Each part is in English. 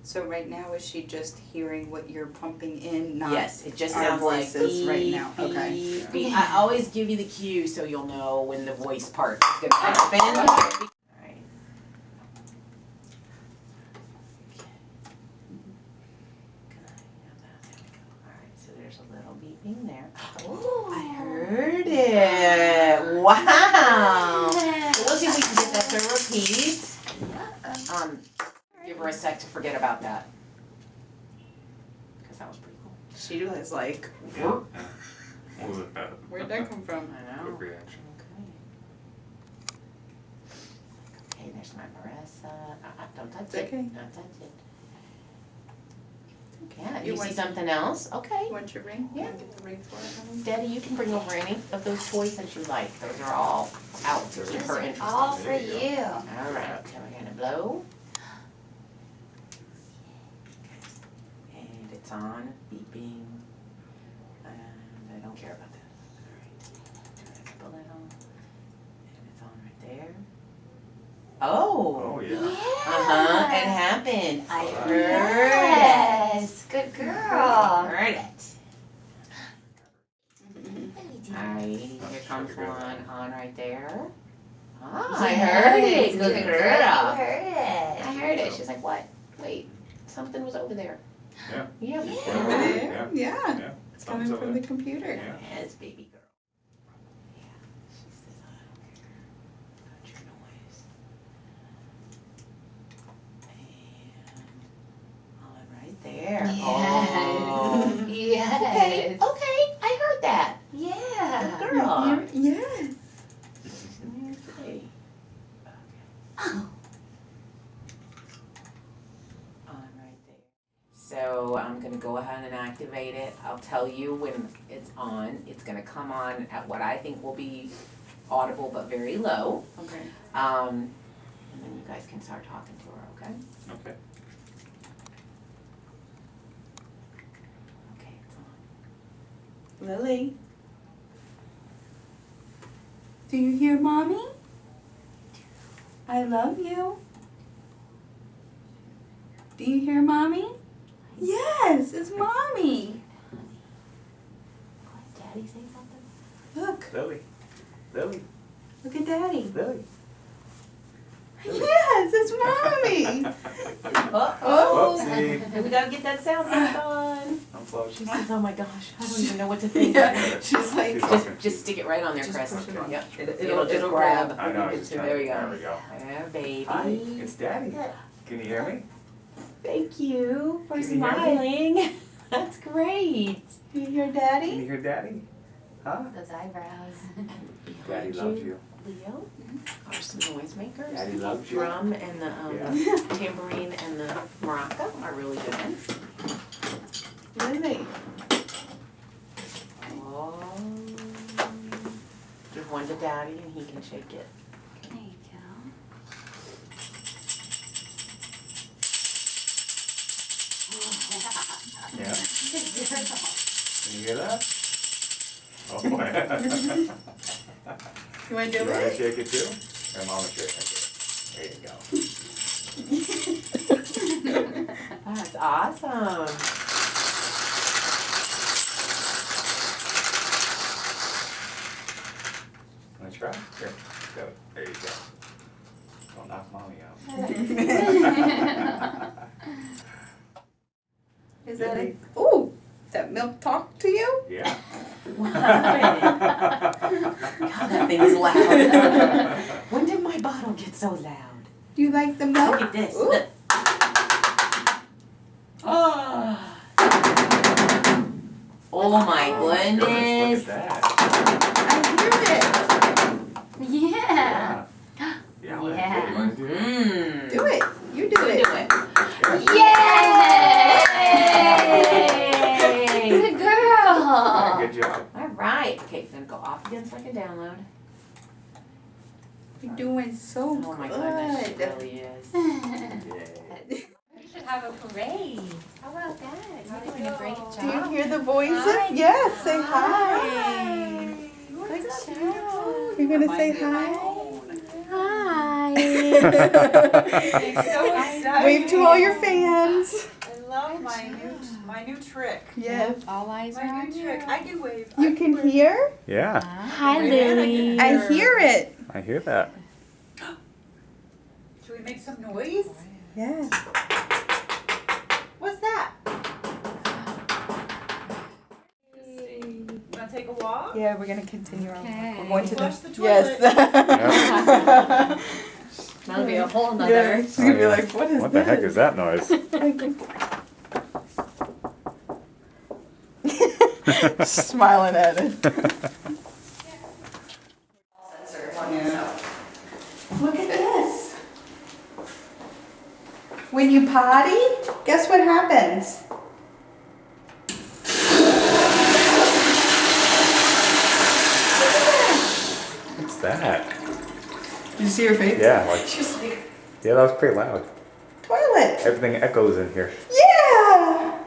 So right now, is she just hearing what you're pumping in, not Yes, it just our sounds like voices beep, right now? beep, Okay. beep. I always give you the cue so you'll know when the voice part is gonna happen. Alright. Alright, so there's a little beeping there. Ooh. I heard it. Wow. So we'll see if we can get that to repeat. Give her a sec to forget about that. Because that was pretty cool. She was like, Yeah. where'd that come from? I know. Good reaction. Okay, there's my Marissa. Don't touch It's it. okay. Don't touch it. Yeah, You you see want- something else? Okay. You want your ring? Yeah. Want to get the ring for it, honey? Daddy, you can bring over any of those toys that you like. Those are all out to keep Those her are interested. all for There you go. you. All right, so we're gonna blow. And it's on, beeping. And I don't care about that. All right, turn it up a little. And it's on right there. Oh. Oh, yeah. Uh-huh, it happened. I Alright. heard Yes, good it. girl. Heard it. What are you doing? Alright, here comes one on right there. Ah, Yes, I heard it. Good You girl. heard it. I heard it. She's like, what? Wait, something was over there. Yeah. Yeah. Over Yeah. there? Yeah. Yeah. It's coming from the computer. Yeah. Yes, baby girl. Yeah. She says, I don't care about your noise. And on right there. Yes. Oh. Okay, Yes. okay, I heard that. Yeah. Good girl. Yes. Okay. Oh. On right there. So I'm gonna go ahead and activate it. I'll tell you when it's on. It's gonna come on at what I think will be audible but very low. Okay. And then you guys can start talking to her, okay? Okay. Okay, it's on. Lily. Do you hear mommy? I love you. Do you hear mommy? Yes, it's mommy. Daddy say something? Look, Lily. Lily. look at daddy. Lily. Yes, it's mommy. Oh, Whoopsie. we gotta get that sound back on. Unplug. She says, oh my gosh, I don't even know what to think. Yeah, she's like, Just stick it right on there, Just Chris. push it on. Yep. It'll just grab. I know. It's It's There you go. There we go. Yeah, baby. Hi, it's Daddy. Can you hear me? Thank you for Can you hear me? smiling. That's great. Do you hear Can daddy? you hear Daddy? Huh? Those eyebrows. Daddy Behind loves you, you. Leo, are some noisemakers. Daddy loves you. Drum and the Yeah. tambourine and the maraca are really good ones. Lily. Oh. Give one to Daddy and he can shake it. There you go. Yeah. Good girl. Can you hear that? Oh boy. You want to You do want to it? shake it too? Or Mama shake it? There you go. That's awesome. Want to try? Here. Go. There you go. Don't knock Mommy out. Is that a, ooh, that milk talk to you? Yeah. What happened? God, that thing is loud. When did my bottle get so loud? Do you like the milk? Look at this. Ooh. Look. Oh. Oh my goodness. Look at that. I hear it. Yeah. Yeah. Yeah. You want to do it? Mmm. Do it. You do it. Do it. Yay! Good girl. Yeah, good job. All right. Okay, it's gonna go off again so I can download. You're doing so Oh my goodness, she good. really is. Yay. We should have a parade. How about that? You're doing a great job. Do you hear the voices? Hi. Yes, say hi. Hi. Good job. You're going to say hi? Hi. So excited. Wave to all your fans. I love my new trick. Yes. All eyes are My on new you. trick. I can wave. You can hear? Yeah, Hi, Lily. I hear it. I hear that. Should we make some noise? Yeah. What's that? Wanna take a walk? Yeah, we're gonna continue on. Okay. We're going to Flush the toilet. Yes. That'll be a whole Yeah, nother. she's gonna be like, what is What this? the heck is that noise? Smiling at it. Look at this. When you potty, guess what happens? What's that? Did you see her face? Yeah, like, She's like, yeah, that was pretty loud. toilet. Everything echoes in here. Yeah.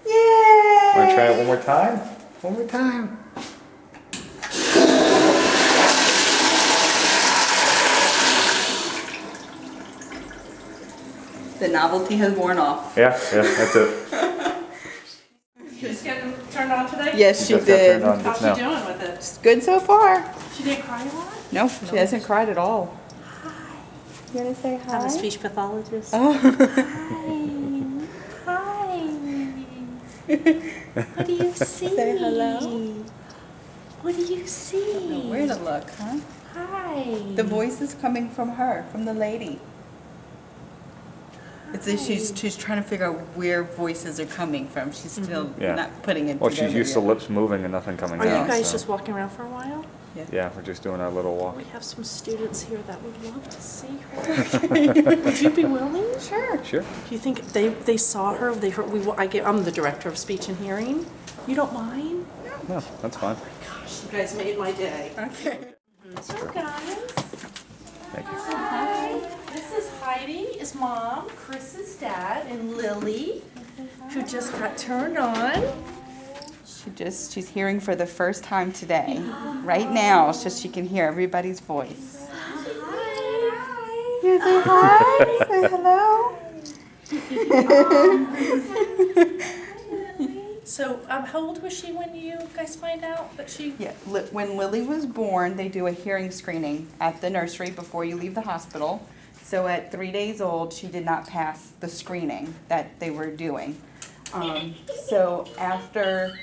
Yay. Want to try it one more time? One more time. The novelty has worn off. Yeah, that's it. She's getting turned on today? Yes, she Just got did. turned on How's just she now. doing with it? It's good so far. She didn't cry a lot? No, she hasn't cried at all. You gonna say hi? I'm a speech pathologist. Oh. Hi. What do you see? Say hello. What do you see? Where to look, huh? Hi. The voice is coming from her, from the lady. It's as she's trying to figure out where voices are coming from. She's still Yeah. not putting it Well, together she's used to yet. lips moving and nothing coming Are out. you guys so. just walking around for a while? Yeah, we're just doing our little walk. We have some students here that would love to see her. Would you be willing? Sure. Sure. Do you think they saw her? They heard I'm the director of speech and hearing. You don't mind? No, that's fine. Gosh, you guys made my day. Okay. So guys, Thank you. hi. This is Heidi, is mom, Chris is dad, and Lily, who just got turned on. She's hearing for the first time today, right now, so she can hear everybody's voice. You say hi, say hello. So, how old was she when you guys find out that she? Yeah, when Lily was born, they do a hearing screening at the nursery before you leave the hospital. So at 3 days old, she did not pass the screening that they were doing. So after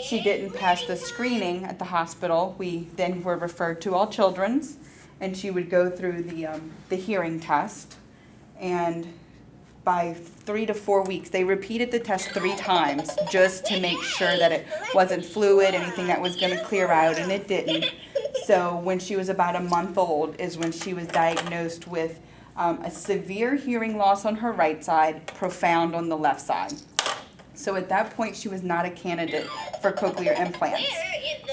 she didn't pass the screening at the hospital, we then were referred to all children's, and she would go through the hearing test. And by 3 to 4 weeks, they repeated the test 3 times just to make sure that it wasn't fluid, anything that was going to clear out, and it didn't. So when she was about a month old is when she was diagnosed with a severe hearing loss on her right side, profound on the left side. So at that point, she was not a candidate for cochlear implants.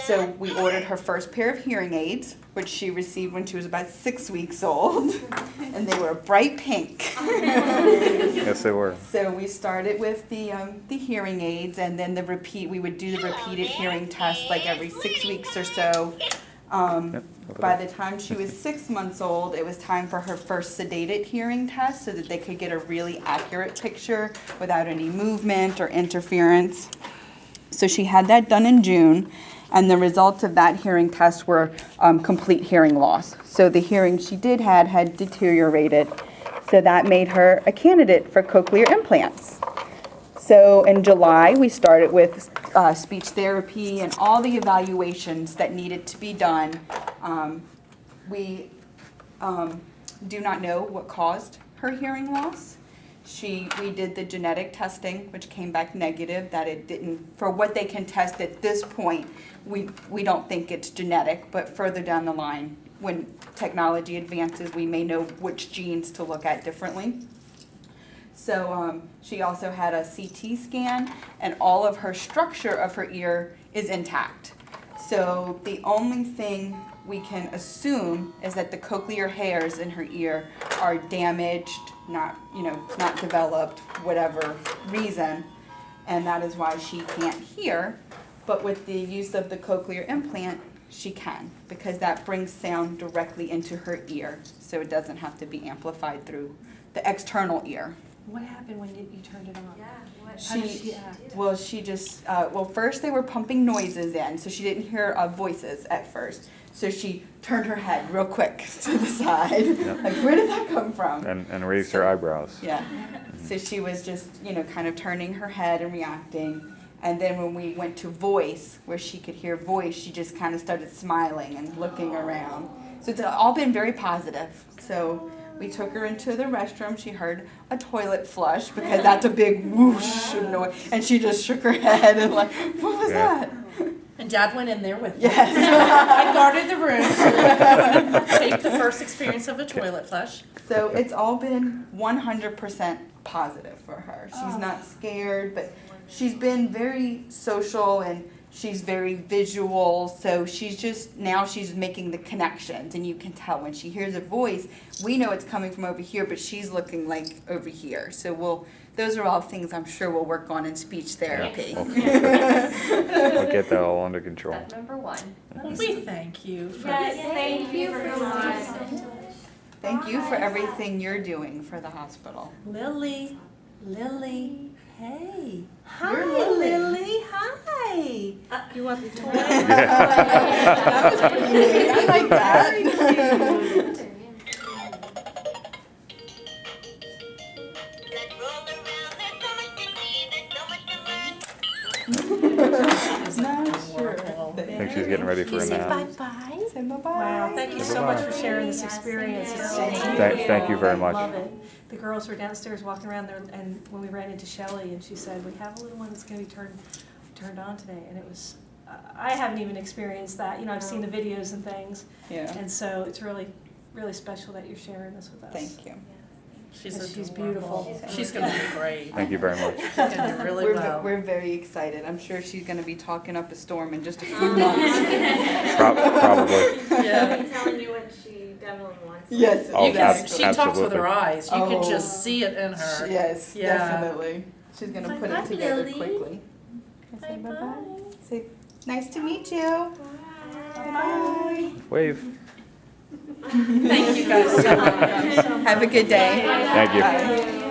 So we ordered her first pair of hearing aids, which she received when she was about 6 weeks old, and they were bright pink. Yes, they were. So we started with the hearing aids, and then we would do the repeated hearing test like every 6 weeks or so. By the time she was 6 months old, it was time for her first sedated hearing test so that they could get a really accurate picture without any movement or interference. So she had that done in June, and the results of that hearing test were complete hearing loss. So the hearing she had deteriorated, so that made her a candidate for cochlear implants. So in July, we started with speech therapy and all the evaluations that needed to be done. We do not know what caused her hearing loss. We did the genetic testing, which came back negative, that it didn't, for what they can test at this point, we don't think it's genetic, but further down the line, when technology advances, we may know which genes to look at differently. So she also had a CT scan, and all of her structure of her ear is intact. So the only thing we can assume is that the cochlear hairs in her ear are damaged, not developed, whatever reason, and that is why she can't hear. But with the use of the cochlear implant, she can, because that brings sound directly into her ear, so it doesn't have to be amplified through the external ear. What happened when you turned it on? Yeah, what? How did she act? Well, she just, first they were pumping noises in, so she didn't hear voices at first. So she turned her head real quick to the side. Yep. Like, where did that come from? And raised her eyebrows. Yeah. So she was just, kind of turning her head and reacting. And then when we went to voice, where she could hear voice, she just kind of started smiling and looking around. So it's all been very positive. So we took her into the restroom. She heard a toilet flush because that's a big whoosh of noise. And she just shook her head and like, what was that? And Dad went in there with me. Yes. I guarded the room so that he wouldn't take the first experience of a toilet flush. So it's all been 100% positive for her. She's not scared, but she's been very social and she's very visual. So now she's making the connections, and you can tell when she hears a voice, we know it's coming from over here, but she's looking like over here. So those are all things I'm sure we'll work on in speech therapy. We'll get that all under control. Step number 1. Well, we thank you for Yes, thank you for coming. Thank you for everything you're doing for the hospital. Lily. Hey. Hi, You're Lily. Lily. Hi. You want the toy? That was pretty neat. I like that. Not sure. I think she's getting ready for a nap. Bye-bye. Say bye-bye. Wow, thank you so much for sharing this experience. It's so Thank you very I much. love it. The girls were downstairs walking around there, and when we ran into Shelley, and she said, we have a little one that's going to be turned on today. And it was, I haven't even experienced that. I've seen the videos and things. Yeah. And so it's really, really special that you're sharing this with us. Thank you. She's beautiful. She's going to be great. Thank you very much. She's going to do really well. We're very excited. I'm sure she's going to be talking up a storm in just a few months. Probably. Yeah. I'm telling you what she definitely wants. Yes, Oh, You can, exactly. she talks with her absolutely. eyes. You can Oh. just see it in her. Yes, Yeah. definitely. She's going to put Bye-bye, it together Lily. quickly. Say Bye-bye. bye-bye. Say, nice to meet you. Bye. Wave. Thank you guys so much. Have a good day. Thank you. Bye.